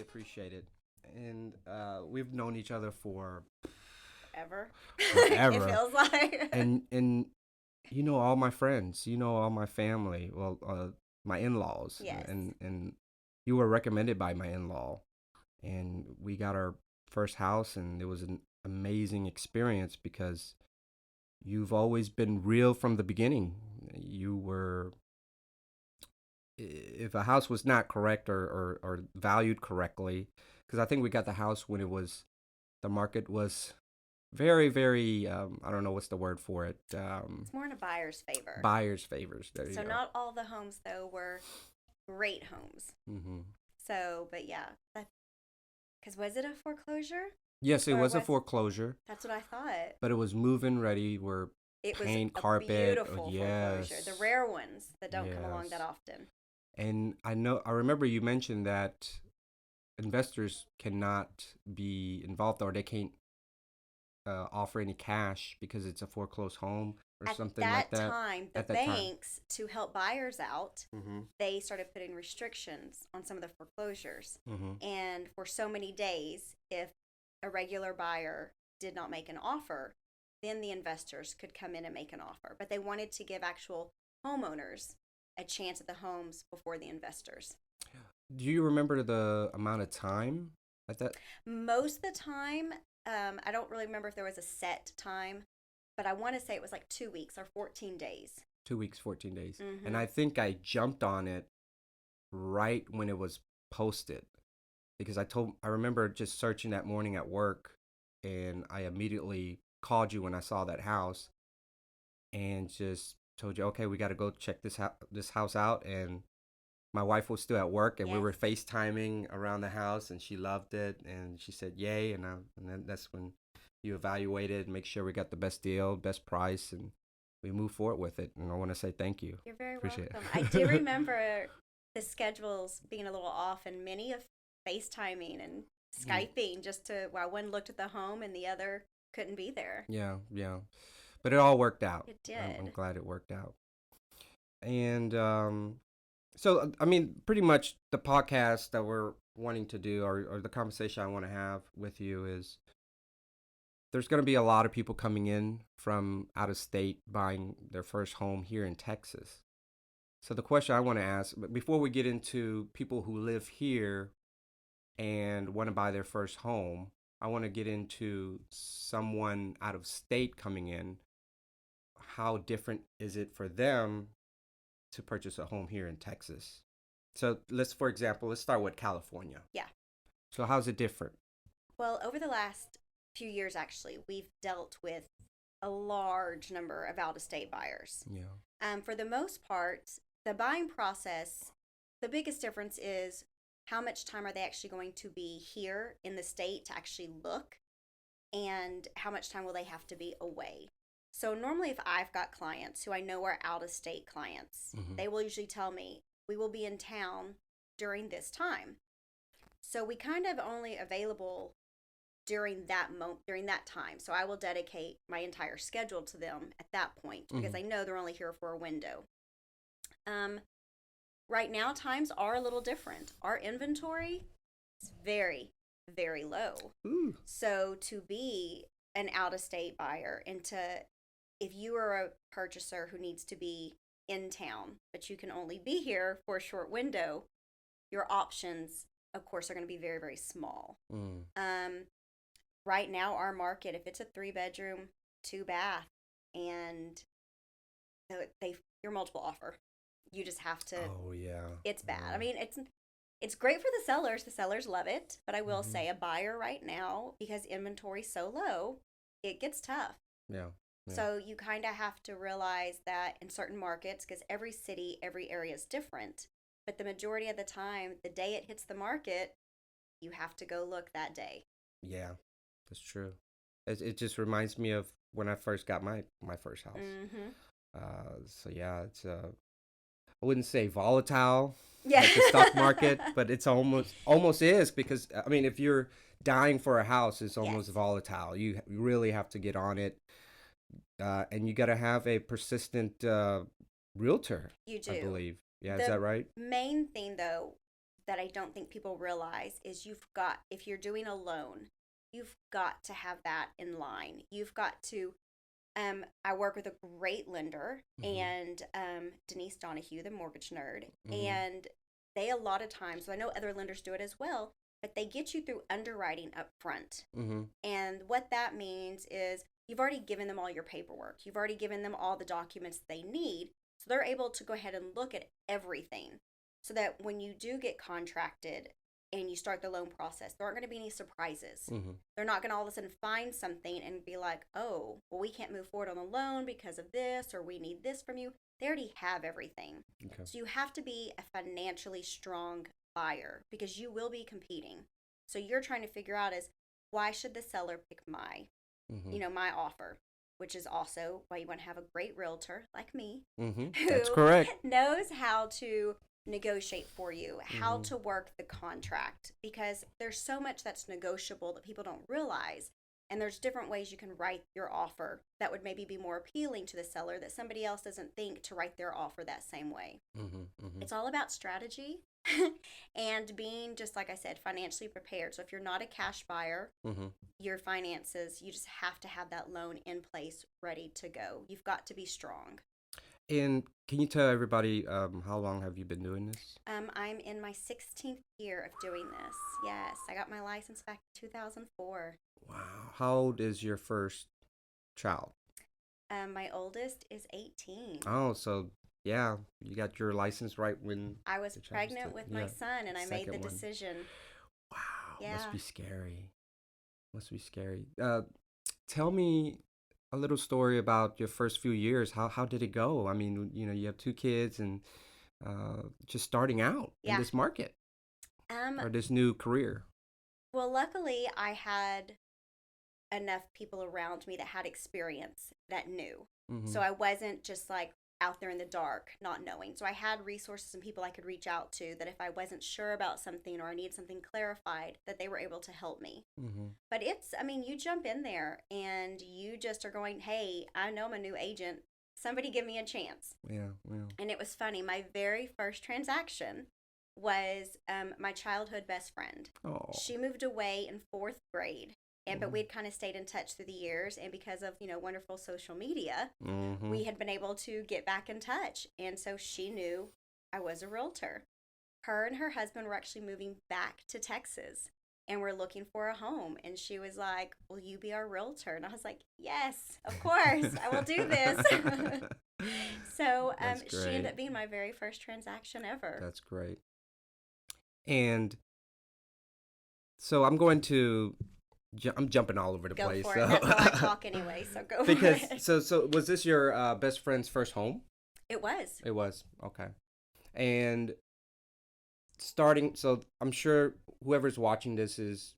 appreciate it. And we've known each other for Ever. It forever. feels like. And you know all my friends, you know all my family, well, my in-laws, Yes. and you were recommended by my in-law, and we got our first house, and it was an amazing experience because you've always been real from the beginning. You were, if a house was not correct or valued correctly, because I think we got the house when the market was very, very, I don't know what's the word for it. It's more in a buyer's favor. Buyer's favors. There you So go. not all the homes though were great homes. Hmm. So, but yeah, because was it a foreclosure Yes, it or was a was foreclosure, that's what I thought. but it was move-in ready. We're It was paint, a carpet. Oh, beautiful foreclosure. The yes, rare ones that don't come along that yes. often. And I remember you mentioned that investors cannot be involved, or they can't offer any cash because it's a foreclosed home or At something like that that time, the at that time. banks, to help buyers out, Mm-hmm. they started putting restrictions on some of the foreclosures. Mm-hmm. And for so many days, if a regular buyer did not make an offer, then the investors could come in and make an offer. But they wanted to give actual homeowners a chance at the homes before the investors. Do you remember the amount of time at that? Most of the time, I don't really remember if there was a set time, but I want to say it was like 2 weeks or 14 days. 2 weeks, 14 days. And Mm-hmm. I think I jumped on it right when it was posted because I remember just searching that morning at work, and I immediately called you when I saw that house and just told you, okay, we got to go check this house out. And my wife was still at work, and we Yes. were FaceTiming around the house, and she loved it, and she said yay. And then that's when you evaluated, make sure we got the best deal, best price, and we moved forward with it. And I want to say thank you. You're very Appreciate welcome. I do it. remember the schedules being a little off and many of FaceTiming and Skyping just to while one looked at the home and the other couldn't be there. Yeah, yeah. But it all worked out. It I'm did. glad it worked out. And so, I mean, pretty much the podcast that we're wanting to do, or the conversation I want to have with you, is there's going to be a lot of people coming in from out of state buying their first home here in Texas. So the question I want to ask, but before we get into people who live here and want to buy their first home, I want to get into someone out of state coming in. How different is it for them to purchase a home here in Texas? So for example, let's start with California. Yeah. So how's it different? Well, over the last few years, actually, we've dealt with a large number of out of state buyers. Yeah. For the most part, the buying process, the biggest difference is how much time are they actually going to be here in the state to actually look, and how much time will they have to be away. So normally if I've got clients who I know are out of state clients, they will usually tell me, we will be in town during this time. So we kind of only available during that time. So I will dedicate my entire schedule to them at that point because I know they're only here for a window. Right now times are a little different. Our inventory is very, very low. Ooh. So to be an out of state buyer and if you are a purchaser who needs to be in town, but you can only be here for a short window, your options, of course, are going to be very, very small. Right now, our market, if it's a 3-bedroom, 2-bath, and your multiple offer, you just have to. Oh yeah. It's bad. Yeah. I mean, it's great for the sellers. The sellers love it, but I will say a buyer right now, because inventory's so low, it gets tough. Yeah. Yeah. So you kind of have to realize that in certain markets, because every city, every area is different, but the majority of the time, the day it hits the market, you have to go look that day. Yeah, that's true. It just reminds me of when I first got my first house. So yeah, it's I wouldn't say volatile Yeah. like the stock market, but it's almost is, because I mean, if you're dying for a house, it's almost Yes. volatile. You really have to get on it, and you got to have a persistent realtor. You do. I believe. Yeah, is The that right? main thing, though, that I don't think people realize is if you're doing a loan, you've got to have that in line. You've got to, I work with a great lender, and Denise Donahue, the mortgage nerd, and they a lot of times, I know other lenders do it as well, but they get you through underwriting up front. And what that means is you've already given them all your paperwork. You've already given them all the documents they need. So they're able to go ahead and look at everything so that when you do get contracted and you start the loan process, there aren't going to be any surprises. They're not going to all of a sudden find something and be like, oh, well, we can't move forward on the loan because of this, or we need this from you. They already have everything. Okay. So you have to be a financially strong buyer because you will be competing. So you're trying to figure out is why should the seller pick my offer, which is also why you want to have a great realtor like me who That's correct. knows how to negotiate for you, how to work the contract, because there's so much that's negotiable that people don't realize. And there's different ways you can write your offer that would maybe be more appealing to the seller that somebody else doesn't think to write their offer that same way. It's all about strategy and being, just like I said, financially prepared. So if you're not a cash buyer, your finances, you just have to have that loan in place, ready to go. You've got to be strong. And can you tell everybody how long have you been doing this? I'm in my 16th year of doing this. Yes, I got my license back in 2004. Wow. How old is your first child? My oldest is 18. Oh, so yeah, you got your license right when I was pregnant with my son, and I made the decision. Wow, yeah. Must be scary. Must be scary. Tell me a little story about your first few years. How did it go? I mean, you have 2 kids and just starting out in this market or this new career. Well, luckily, I had enough people around me that had experience that knew. So I wasn't just like out there in the dark, not knowing. So I had resources and people I could reach out to that if I wasn't sure about something or I needed something clarified, that they were able to help me. But you jump in there and you just are going, hey, I know I'm a new agent. Somebody give me a chance. Yeah. And it was funny. My very first transaction was my childhood best friend. Oh. She moved away in 4th grade. But we'd kind of stayed in touch through the years, and because of wonderful social media, we had been able to get back in touch. And so she knew I was a realtor. Her and her husband were actually moving back to Texas, and we're looking for a home. And she was like, "Will you be our realtor?" And I was like, "Yes, of course, I will do this." So she ended up being my very first transaction ever. That's great. And so I'm jumping all over the go place. For it. That's how I talk anyway, so go because, for it. So was this your best friend's first home? It was. It was. Okay. And so I'm sure whoever's watching this is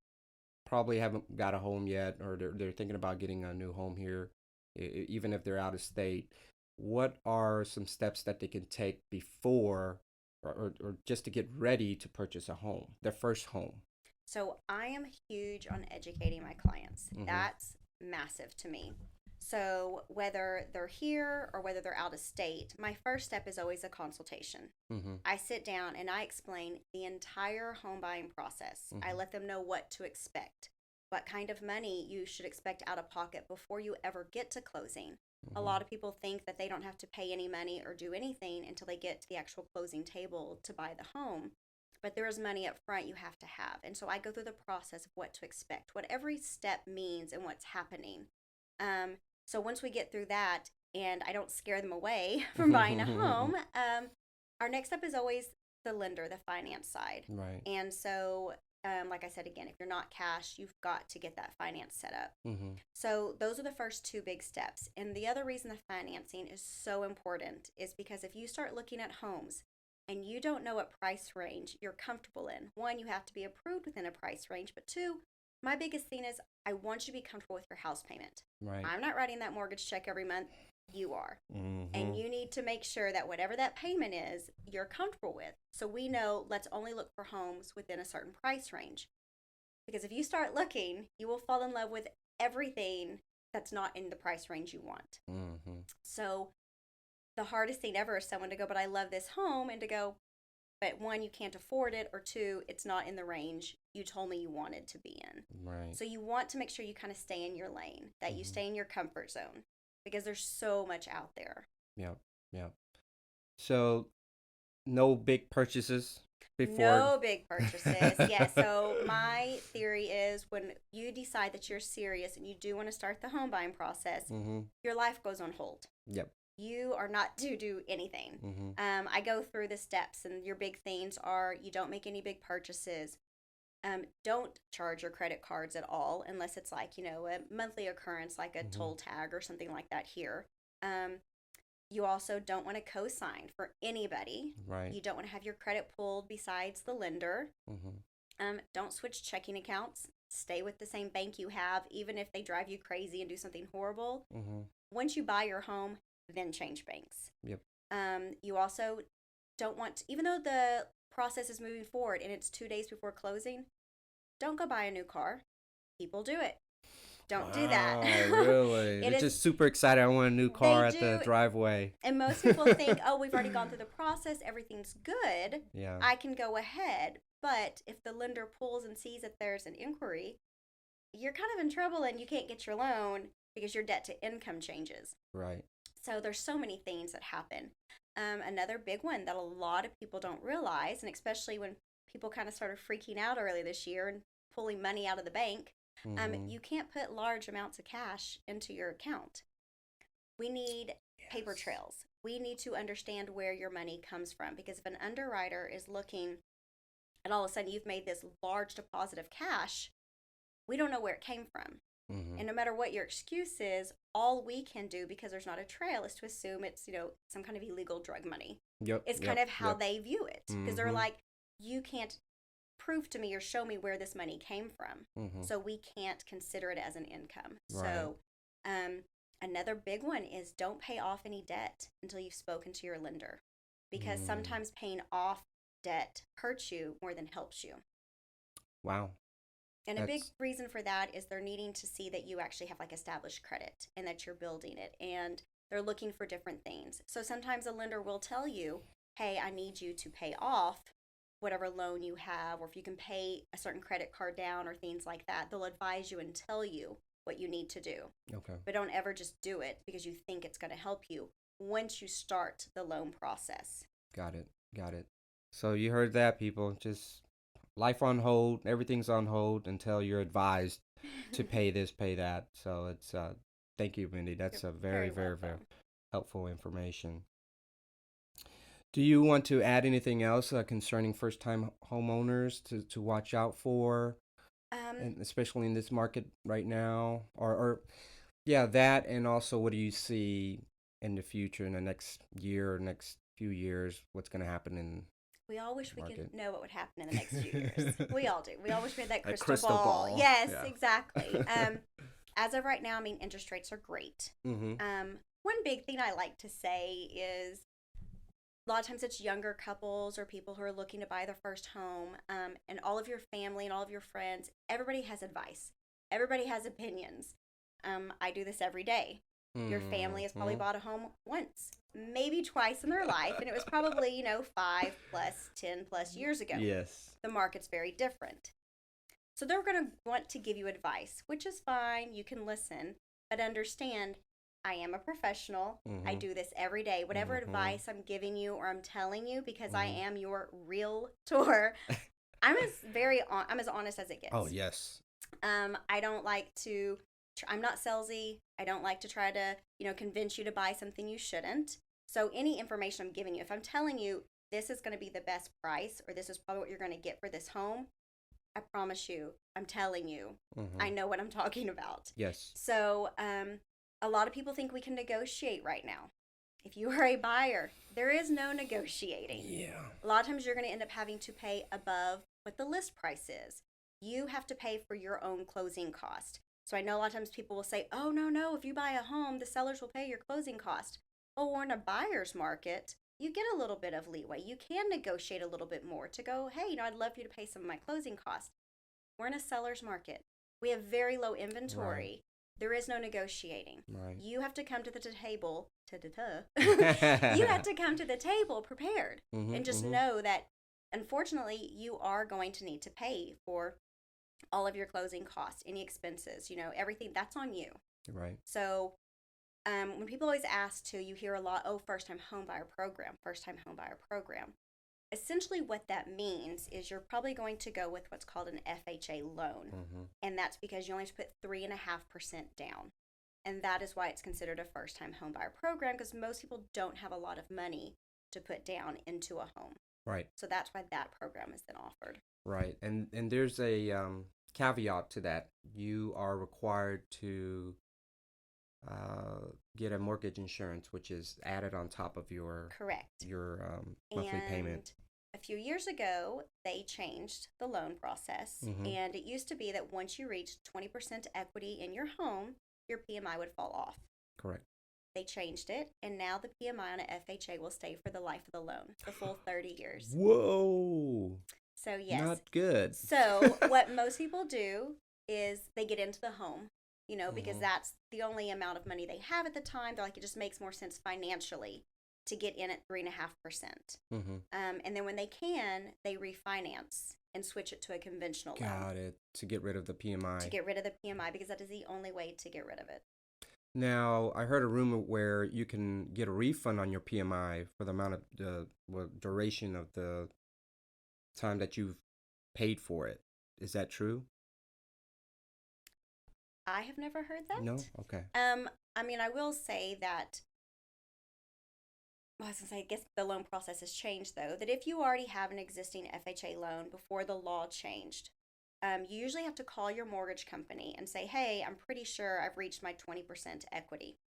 probably haven't got a home yet, or they're thinking about getting a new home here, even if they're out of state. What are some steps that they can take before or just to get ready to purchase a home, their first home? So I am huge on educating my clients. That's massive to me. So whether they're here or whether they're out of state, my first step is always a consultation. I sit down and I explain the entire home buying process. I let them know what to expect, what kind of money you should expect out of pocket before you ever get to closing. A lot of people think that they don't have to pay any money or do anything until they get to the actual closing table to buy the home. But there is money up front you have to have. And so I go through the process of what to expect, what every step means and what's happening. So once we get through that and I don't scare them away from buying a home, our next step is always the lender, the finance side. Right. And so, like I said, again, if you're not cash, you've got to get that finance set up. So those are the first 2 big steps. And the other reason the financing is so important is because if you start looking at homes, and you don't know what price range you're comfortable in. 1, you have to be approved within a price range, but 2, my biggest thing is I want you to be comfortable with your house payment. Right. I'm not writing that mortgage check every month. You are. And you need to make sure that whatever that payment is, you're comfortable with. So we know, let's only look for homes within a certain price range. Because if you start looking, you will fall in love with everything that's not in the price range you want. So the hardest thing ever is someone to go, but I love this home, and to go, but one, you can't afford it, or two, it's not in the range you told me you wanted to be in. Right. So you want to make sure you kind of stay in your lane, that you Mm-hmm. stay in your comfort zone, because there's so much out there. Yep. Yep. So no big purchases before. No big purchases. Yeah, so my theory is when you decide that you're serious and you do want to start the home buying process, Mm-hmm. your life goes on hold. Yep. You are not to do anything. Mm-hmm. I go through the steps, and your big things are you don't make any big purchases. Don't charge your credit cards at all unless it's like, a monthly occurrence, like a Mm-hmm. toll tag or something like that here. You also don't want to co-sign for anybody. Right. You don't want to have your credit pulled besides the lender. Mm-hmm. Don't switch checking accounts. Stay with the same bank you have, even if they drive you crazy and do something horrible. Mm-hmm. Once you buy your home, then change banks. Yep. You also don't want to, even though the process is moving forward and it's 2 days before closing, don't go buy a new car. People do it. Don't do that. Really? They're just super excited. I want a new car at the driveway. And most people think, oh, we've already gone through the process. Everything's good. Yeah. I can go ahead. But if the lender pulls and sees that there's an inquiry, you're kind of in trouble and you can't get your loan because your debt to income changes. Right. So there's so many things that happen. Another big one that a lot of people don't realize, and especially when people kind of started freaking out early this year and pulling money out of the bank, Mm-hmm. you can't put large amounts of cash into your account. We need paper trails. We need to understand where your money comes from, because if an underwriter is looking and all of a sudden you've made this large deposit of cash, we don't know where it came from. Mm-hmm. And no matter what your excuse is, all we can do, because there's not a trail, is to assume it's, some kind of illegal drug money. Yep. It's kind of how they view it, because they're like, you can't prove to me or show me where this money came from. Mm-hmm. So we can't consider it as an income. Right. So another big one is don't pay off any debt until you've spoken to your lender, because sometimes paying off debt hurts you more than helps you. Wow. And a big reason for that is they're needing to see that you actually have like established credit and that you're building it, and they're looking for different things. So sometimes a lender will tell you, hey, I need you to pay off whatever loan you have, or if you can pay a certain credit card down or things like that. They'll advise you and tell you what you need to do. Okay. But don't ever just do it because you think it's going to help you once you start the loan process. Got it. So you heard that, people. Just life on hold. Everything's on hold until you're advised to pay this, pay that. So it's thank you, Mindi. That's a very helpful information. Do you want to add anything else concerning first-time homeowners to watch out for, and especially in this market right now, or that, and also what do you see in the future, in the next year or next few years, what's going to happen in We all wish we market? could know what would happen in the next few years. We all do. We all wish we had that crystal, crystal ball. ball. Yes, Yeah. Exactly. As of right now, interest rates are great. Mm-hmm. One big thing I like to say is a lot of times it's younger couples or people who are looking to buy their first home, and all of your family and all of your friends, everybody has advice. Everybody has opinions. I do this every day. Your family has probably bought a home once, maybe twice in their life, and it was probably, 5 plus, 10 plus years ago. Yes. The market's very different. So they're going to want to give you advice, which is fine. You can listen, but understand I am a professional. I do this every day. Whatever advice I'm giving you or I'm telling you, because I am your realtor, I'm as honest as it gets. Oh, yes. I don't like to, I'm not salesy. I don't like to try to, convince you to buy something you shouldn't. So any information I'm giving you, if I'm telling you this is going to be the best price, or this is probably what you're going to get for this home, I promise you, I'm telling you, I know what I'm talking about. Yes. So, a lot of people think we can negotiate right now. If you are a buyer, there is no negotiating. Yeah. A lot of times you're going to end up having to pay above what the list price is. You have to pay for your own closing cost. So I know a lot of times people will say, oh, no, if you buy a home, the sellers will pay your closing cost. Well, we're in a buyer's market. You get a little bit of leeway. You can negotiate a little bit more to go, hey, I'd love for you to pay some of my closing costs. We're in a seller's market. We have very low inventory. Right. There is no negotiating. Right. You have to come to the table. You have to come to the table prepared, and just know that unfortunately, you are going to need to pay for all of your closing costs, any expenses, everything that's on you. Right. So when people always ask to, you hear a lot, oh, first time home buyer program, first time home buyer program. Essentially, what that means is you're probably going to go with what's called an FHA loan. And that's because you only have to put 3.5% down. And that is why it's considered a first time home buyer program, because most people don't have a lot of money to put down into a home. Right. So that's why that program is then offered. Right. And there's a caveat to that. You are required to get a mortgage insurance, which is added on top of your Correct. your monthly payment. A few years ago, they changed the loan process, and it used to be that once you reached 20% equity in your home, your PMI would fall off. Correct. They changed it, and now the PMI on an FHA will stay for the life of the loan, the full 30 years. Whoa. So, yes. Not good. So, what most people do is they get into the home, because that's the only amount of money they have at the time. They're like, it just makes more sense financially to get in at 3.5%. And then when they can, they refinance and switch it to a conventional loan. Got it. To get rid of the PMI. To get rid of the PMI, because that is the only way to get rid of it. Now, I heard a rumor where you can get a refund on your PMI for the amount of the duration of the time that you've paid for it. Is that true? I have never heard that. No? Okay. I will say that, I guess the loan process has changed, though, that if you already have an existing FHA loan before the law changed, you usually have to call your mortgage company and say, hey, I'm pretty sure I've reached my 20% equity.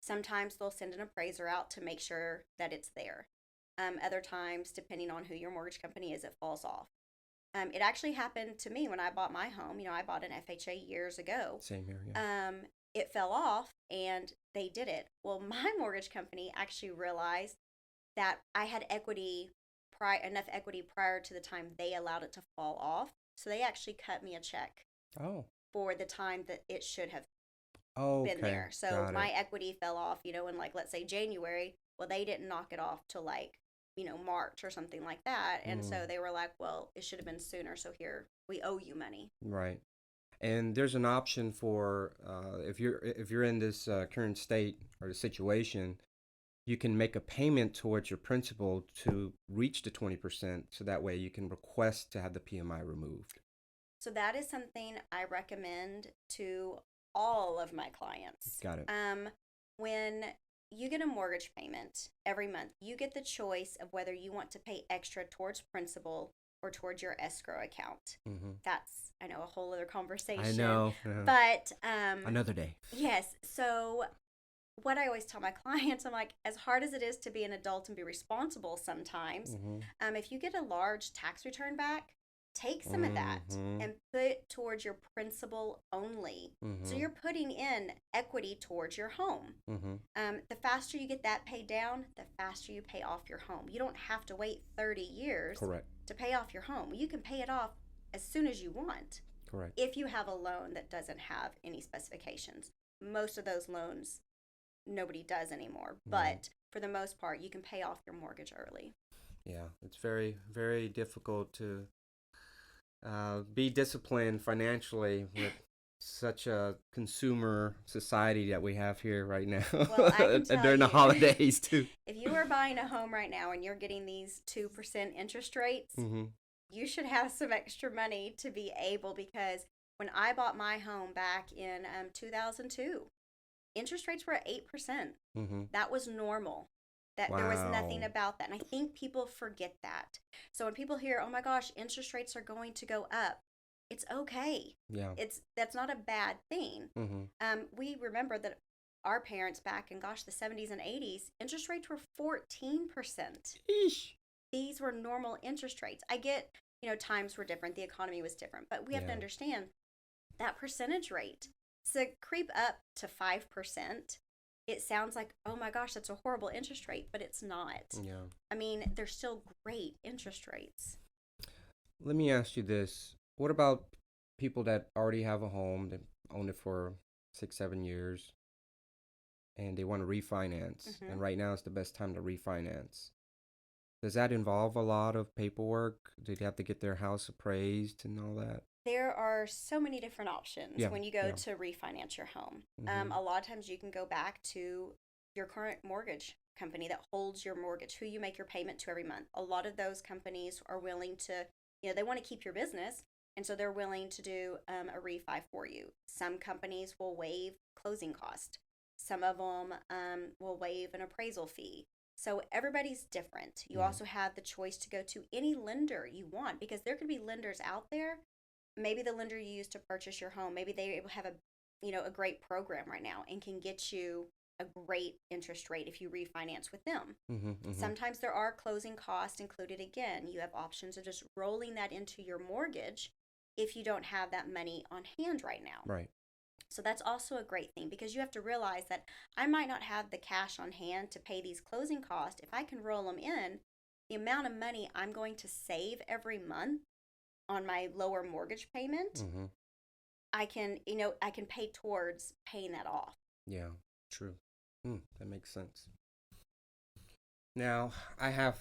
Sometimes they'll send an appraiser out to make sure that it's there. Other times, depending on who your mortgage company is, it falls off. It actually happened to me when I bought my home. I bought an FHA years ago. Same here, yeah. It fell off, and they did it. Well, my mortgage company actually realized that I had enough equity prior to the time they allowed it to fall off. So they actually cut me a check for the time that it should have been there. So my equity fell off, in let's say January. Well, they didn't knock it off till March or something like that. And so they were like, well, it should have been sooner. So here, we owe you money. Right. And there's an option for if you're in this current state or the situation, you can make a payment towards your principal to reach the 20%. So that way you can request to have the PMI removed. So that is something I recommend to all of my clients. Got it. When you get a mortgage payment every month, you get the choice of whether you want to pay extra towards principal or towards your escrow account. That's, I know, a whole other conversation. I know. But another day. Yes. So what I always tell my clients, I'm like, as hard as it is to be an adult and be responsible sometimes, if you get a large tax return back, take some of that and put towards your principal only. So you're putting in equity towards your home. The faster you get that paid down, the faster you pay off your home. You don't have to wait 30 years to pay off your home. You can pay it off as soon as you want. Correct. If you have a loan that doesn't have any specifications. Most of those loans, nobody does anymore. But for the most part, you can pay off your mortgage early. Yeah, it's very, very difficult to be disciplined financially with such a consumer society that we have here right now. Well, I can tell during the holidays too. If you are buying a home right now and you're getting these 2% interest rates, you should have some extra money to be able, because when I bought my home back in 2002, interest rates were at 8%. That was normal. That there was nothing about that. And I think people forget that. So when people hear, oh my gosh, interest rates are going to go up, it's okay. Yeah. That's not a bad thing. We remember that our parents back in, the 70s and 80s, interest rates were 14%. Eesh. These were normal interest rates. I get, times were different. The economy was different. But we have to understand that percentage rate. To creep up to 5%, it sounds like, oh my gosh, that's a horrible interest rate, but it's not. Yeah. I mean, they're still great interest rates. Let me ask you this. What about people that already have a home, that own it for 6-7 years, and they want to refinance, and right now is the best time to refinance? Does that involve a lot of paperwork? Do they have to get their house appraised and all that? There are so many different options Yeah, when you go yeah. to refinance your home. Mm-hmm. A lot of times you can go back to your current mortgage company that holds your mortgage, who you make your payment to every month. A lot of those companies are willing to, they want to keep your business, and so they're willing to do a refi for you. Some companies will waive closing cost. Some of them will waive an appraisal fee. So everybody's different. You Mm-hmm. also have the choice to go to any lender you want, because there could be lenders out there. Maybe the lender you use to purchase your home, maybe they have a great program right now and can get you a great interest rate if you refinance with them. Mm-hmm. Mm-hmm. Sometimes there are closing costs included. Again, you have options of just rolling that into your mortgage if you don't have that money on hand right now. Right. So that's also a great thing, because you have to realize that I might not have the cash on hand to pay these closing costs. If I can roll them in, the amount of money I'm going to save every month on my lower mortgage payment, Mm-hmm. I can pay towards paying that off. Yeah. True. That makes sense. Now, I have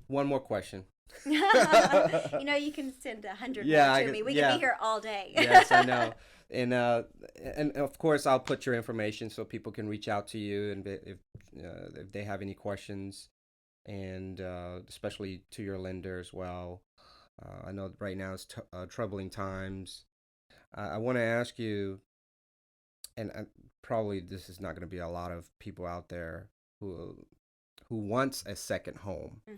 one more question. You can send 100 more Yeah, to me. We can yeah. be here all day. Yes, I know. And and of course I'll put your information so people can reach out to you and if they have any questions, and especially to your lender as well. I know right now it's troubling times. I want to ask you, and probably this is not going to be a lot of people out there who wants a second home. Hmm.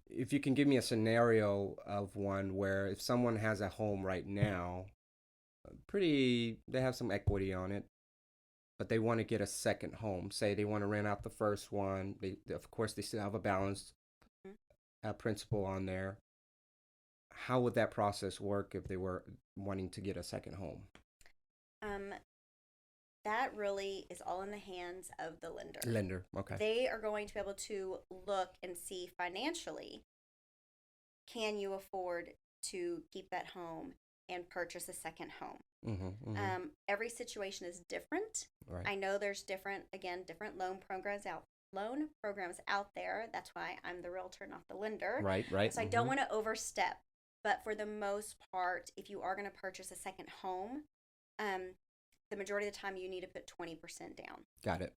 If you can give me a scenario of one where if someone has a home right now, they have some equity on it, but they want to get a second home. Say they want to rent out the first one. Of course, they still have a balance principal on there. How would that process work if they were wanting to get a second home? Um, that really is all in the hands of the lender. Lender, okay. They are going to be able to look and see financially, can you afford to keep that home and purchase a second home? Every situation is different. Right. I know there's different loan programs out there. That's why I'm the realtor, not the lender. Right, right. So I don't want to overstep. But for the most part, if you are going to purchase a second home, um, the majority of the time you need to put 20% down. Got it.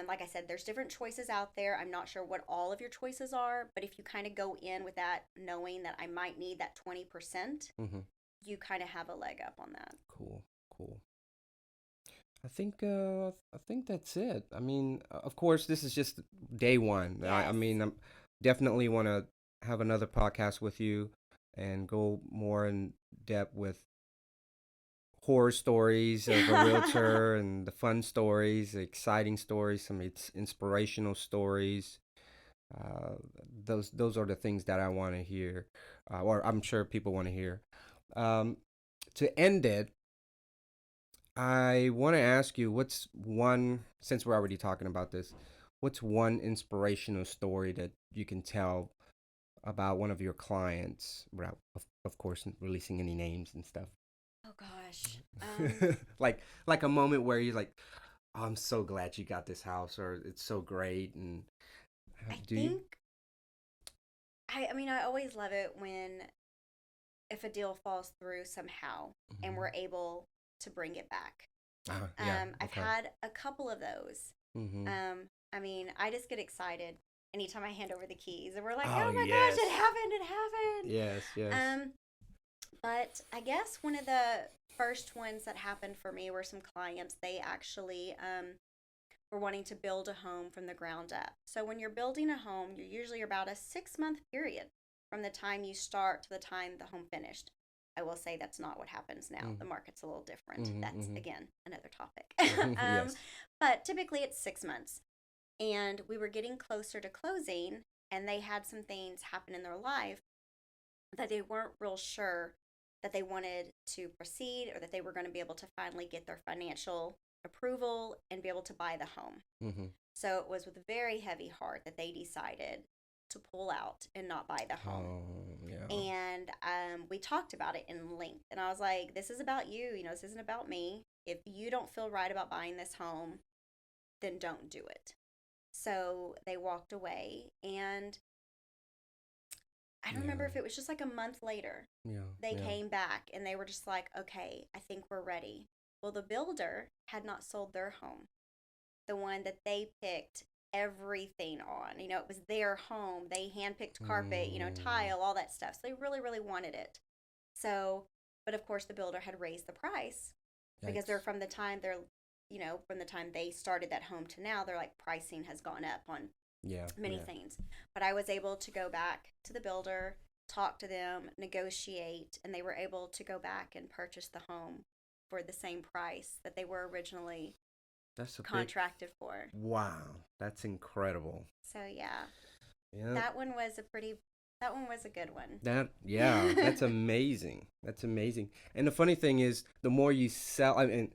Like I said, there's different choices out there. I'm not sure what all of your choices are, but if you kind of go in with that, knowing that I might need that 20%, Mm-hmm. you kind of have a leg up on that. Cool, cool. I think that's it. I mean, of course, this is just day one. I Yes. mean, I'm definitely want to have another podcast with you and go more in depth with horror stories of a realtor and the fun stories, the exciting stories, some inspirational stories. Uh, those are the things that I want to hear, or I'm sure people want to hear. Um, to end it, I want to ask you, since we're already talking about this, what's one inspirational story that you can tell about one of your clients without, of course, releasing any names and stuff? Oh gosh. Like a moment where you're like, oh, I'm so glad you got this house, or it's so great. And I do you? think I always love it when if a deal falls through somehow and Mm-hmm. we're able to bring it back. Yeah. I've Okay. had a couple of those. Mm-hmm. I just get excited anytime I hand over the keys and we're like, Oh oh my yes. gosh, it happened. Yes. Yes. But I guess one of the first ones that happened for me were some clients. They actually were wanting to build a home from the ground up. So when you're building a home, you're usually about a 6-month period from the time you start to the time the home finished. I will say that's not what happens now. The market's a little different. Mm-hmm, That's, mm-hmm. again, another topic. Yes. But typically it's 6 months. And we were getting closer to closing, and they had some things happen in their life that they weren't real sure that they wanted to proceed, or that they were going to be able to finally get their financial approval and be able to buy the home. Mm-hmm. So it was with a very heavy heart that they decided to pull out and not buy the home. Oh yeah. And we talked about it in length. And I was like, this is about you. This isn't about me. If you don't feel right about buying this home, then don't do it. So they walked away, and I don't remember Yeah. if it was just like a month later, Yeah. they Yeah. came back and they were just like, okay, I think we're ready. Well, the builder had not sold their home, the one that they picked everything on. You know, it was their home. They handpicked carpet, you know, Mm, tile, all that stuff. So they really, really wanted it. So, but of course, the builder had raised the price because they're yikes. from the time they're, you know, from the time they started that home to now, they're like pricing has gone up on Yeah. many Yeah. things. But I was able to go back to the builder, talk to them, negotiate, and they were able to go back and purchase the home for the same price that they were originally That's a big. contracted for. Wow. That's incredible. So yeah, Yeah. that one was a pretty that one was a good one. Yeah, that's amazing. That's amazing. And the funny thing is, the more you sell, I mean,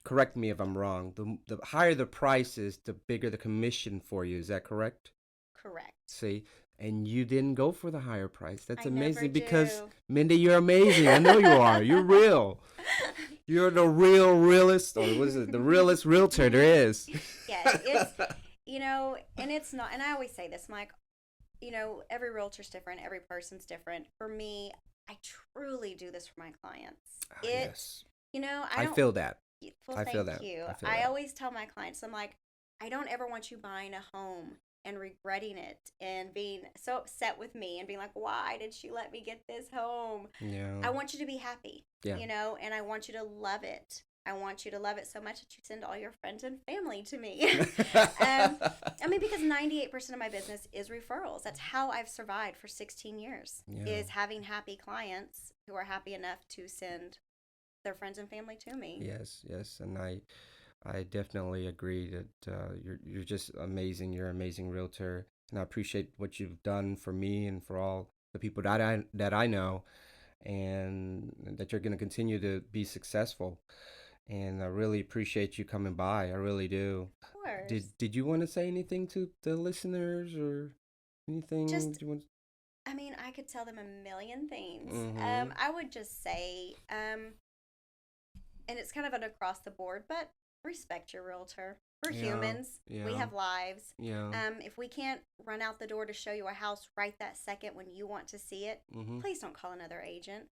correct me if I'm wrong, the higher the price is, the bigger the commission for you. Is that correct? Correct. See, and you didn't go for the higher price. That's I never amazing because do. Mindy, you're amazing. I know you are. You're real. You're the real realist, or what is it? The realest realtor there is. Yes, it's, you know, and it's not, and I always say this, Mike, you know, every realtor's different, every person's different. For me, I truly do this for my clients. Ah, It, yes, you know, I I don't, feel that. well, I feel thank that. you. I feel I that. always tell my clients, I'm like, I don't ever want you buying a home and regretting it and being so upset with me and being like, why did she let me get this home? Yeah. I want you to be happy, Yeah. you know, and I want you to love it. I want you to love it so much that you send all your friends and family to me. I mean, because 98% of my business is referrals. That's how I've survived for 16 years, Yeah. is having happy clients who are happy enough to send their friends and family to me. Yes, yes, and I definitely agree that you're just amazing. You're an amazing realtor, and I appreciate what you've done for me and for all the people that I know, and that you're going to continue to be successful. And I really appreciate you coming by. I really do. Of course. Did you want to say anything to the listeners or anything? Just, Do you want? I mean, I could tell them a million things. Mm-hmm. I would just say, and it's kind of an across the board, but respect your realtor. We're Yeah. humans. We Yeah. have lives. Yeah. If we can't run out the door to show you a house right that second when you want to see it, Mm-hmm. please don't call another agent.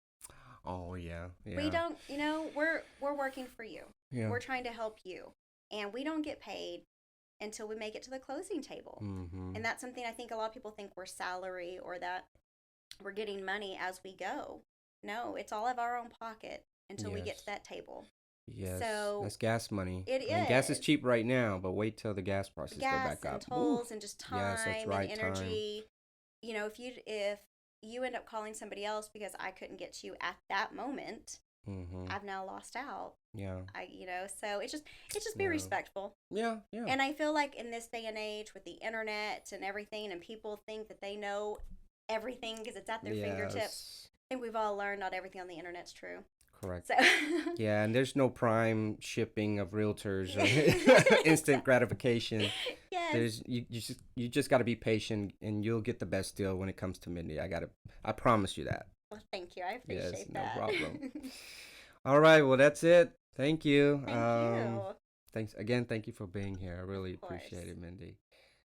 Oh yeah. We Yeah. don't, you know, we're working for you. Yeah. We're trying to help you. And we don't get paid until we make it to the closing table. Mm-hmm. And that's something I think a lot of people think we're salary or that we're getting money as we go. No, it's all of our own pocket until we get to Yes. that table. Yes, So that's gas money. it I mean, gas is is cheap right now, but wait till the gas prices go gas back and up. Ooh, tolls and just yes, that's time and right, time. energy. You know, if you end up calling somebody else because I couldn't get to you at that moment, Mm-hmm. I've now lost out. Yeah, So it's just be yeah, respectful. yeah, yeah. And I feel like in this day and age with the internet and everything, and people think that they know everything because it's at their fingertips. Yes, I think we've all learned not everything on the internet's true. correct. So Yeah, and there's no prime shipping of realtors or instant gratification. yes. You just got to be patient, and you'll get the best deal when it comes to Mindy. I promise you that. Well, thank you. I Yes, appreciate no that. problem. All right, well that's it. Thank you. Thank you. Thanks again. Thank you for being here. I really Of course. appreciate it, Mindy.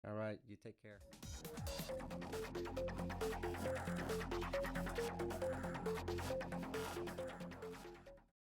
All right, you take care.